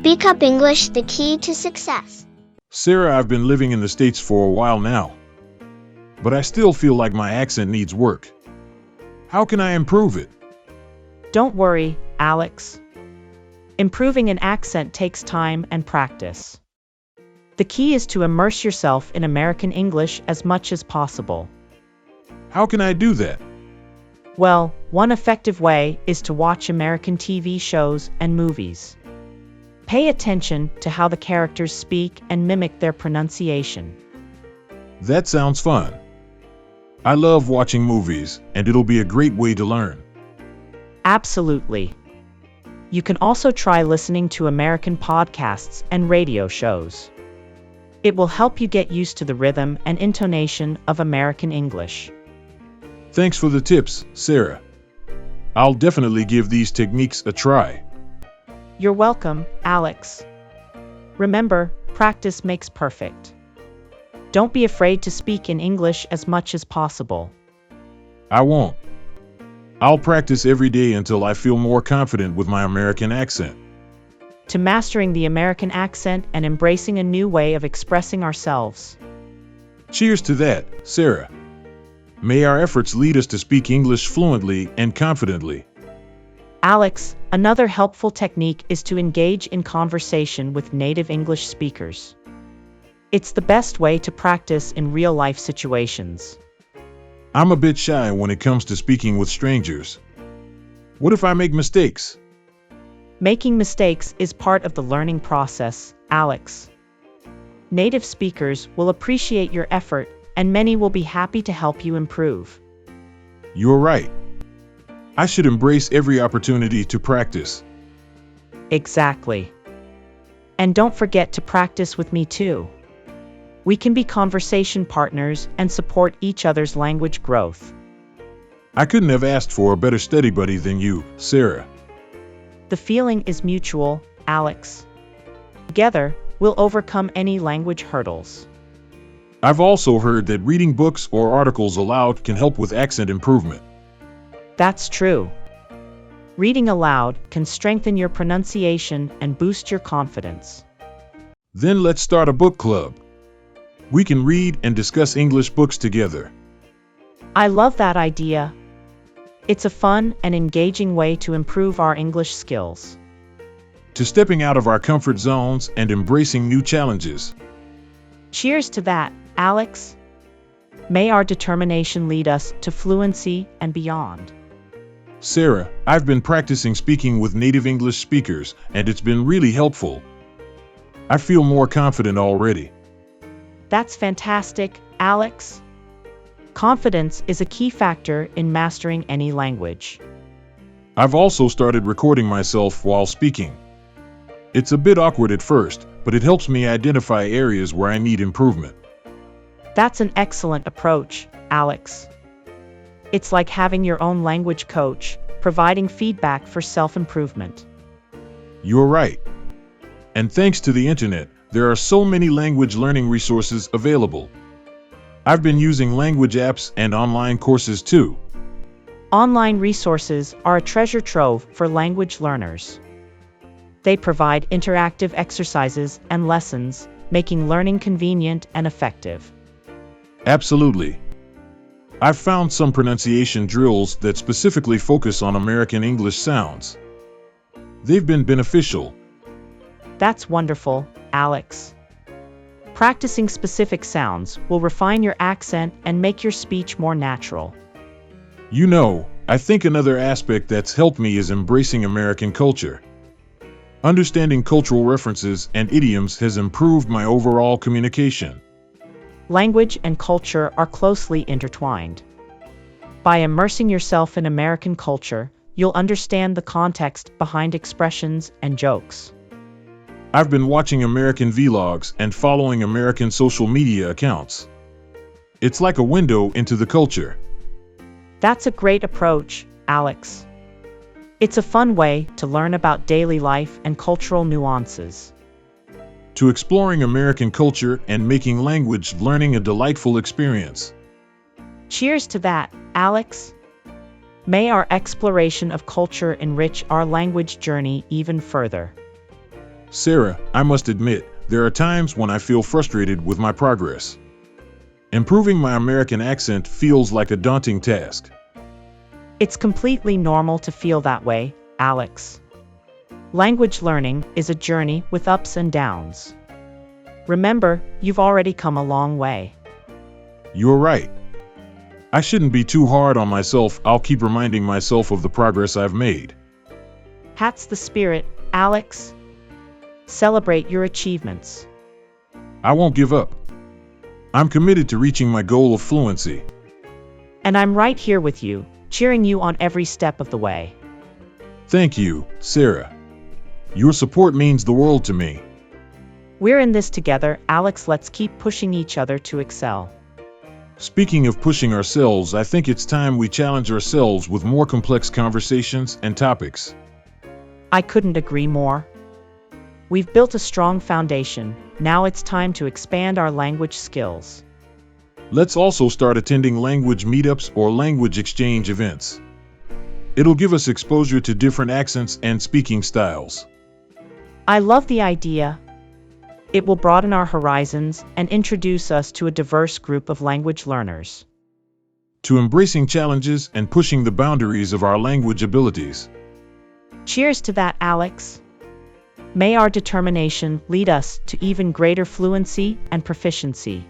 Speak Up English, the key to success. Sarah, I've been living in the States for a while now, but I still feel like my accent needs work. How can I improve it? Don't worry, Alex. Improving an accent takes time and practice. The key is to immerse yourself in American English as much as possible. How can I do that? Well, one effective way is to watch American TV shows and movies. Pay attention to how the characters speak and mimic their pronunciation. That sounds fun. I love watching movies, and it'll be a great way to learn. Absolutely. You can also try listening to American podcasts and radio shows. It will help you get used to the rhythm and intonation of American English. Thanks for the tips, Sarah. I'll definitely give these techniques a try. You're welcome, Alex. Remember, practice makes perfect. Don't be afraid to speak in English as much as possible. I won't. I'll practice every day until I feel more confident with my American accent. To mastering the American accent and embracing a new way of expressing ourselves. Cheers to that, Sarah. May our efforts lead us to speak English fluently and confidently. Alex, another helpful technique is to engage in conversation with native English speakers. It's the best way to practice in real-life situations. I'm a bit shy when it comes to speaking with strangers. What if I make mistakes? Making mistakes is part of the learning process, Alex. Native speakers will appreciate your effort, and many will be happy to help you improve. You're right. I should embrace every opportunity to practice. Exactly. And don't forget to practice with me too. We can be conversation partners and support each other's language growth. I couldn't have asked for a better study buddy than you, Sarah. The feeling is mutual, Alex. Together, we'll overcome any language hurdles. I've also heard that reading books or articles aloud can help with accent improvement. That's true. Reading aloud can strengthen your pronunciation and boost your confidence. Then let's start a book club. We can read and discuss English books together. I love that idea. It's a fun and engaging way to improve our English skills. To stepping out of our comfort zones and embracing new challenges. Cheers to that, Alex. May our determination lead us to fluency and beyond. Sarah, I've been practicing speaking with native English speakers, and it's been really helpful. I feel more confident already. That's fantastic, Alex. Confidence is a key factor in mastering any language. I've also started recording myself while speaking. It's a bit awkward at first, but it helps me identify areas where I need improvement. That's an excellent approach, Alex. It's like having your own language coach, providing feedback for self-improvement. You're right. And thanks to the internet, there are so many language learning resources available. I've been using language apps and online courses too. Online resources are a treasure trove for language learners. They provide interactive exercises and lessons, making learning convenient and effective. Absolutely. I've found some pronunciation drills that specifically focus on American English sounds. They've been beneficial. That's wonderful, Alex. Practicing specific sounds will refine your accent and make your speech more natural. You know, I think another aspect that's helped me is embracing American culture. Understanding cultural references and idioms has improved my overall communication. Language and culture are closely intertwined. By immersing yourself in American culture, you'll understand the context behind expressions and jokes. I've been watching American vlogs and following American social media accounts. It's like a window into the culture. That's a great approach, Alex. It's a fun way to learn about daily life and cultural nuances. To exploring American culture and making language learning a delightful experience. Cheers to that, Alex. May our exploration of culture enrich our language journey even further. Sarah, I must admit, there are times when I feel frustrated with my progress. Improving my American accent feels like a daunting task. It's completely normal to feel that way, Alex. Language learning is a journey with ups and downs. Remember, you've already come a long way. You're right. I shouldn't be too hard on myself. I'll keep reminding myself of the progress I've made. That's the spirit, Alex. Celebrate your achievements. I won't give up. I'm committed to reaching my goal of fluency. And I'm right here with you, cheering you on every step of the way. Thank you, Sarah. Your support means the world to me. We're in this together, Alex. Let's keep pushing each other to excel. Speaking of pushing ourselves, I think it's time we challenge ourselves with more complex conversations and topics. I couldn't agree more. We've built a strong foundation. Now it's time to expand our language skills. Let's also start attending language meetups or language exchange events. It'll give us exposure to different accents and speaking styles. I love the idea. It will broaden our horizons and introduce us to a diverse group of language learners. To embracing challenges and pushing the boundaries of our language abilities. Cheers to that, Alex. May our determination lead us to even greater fluency and proficiency.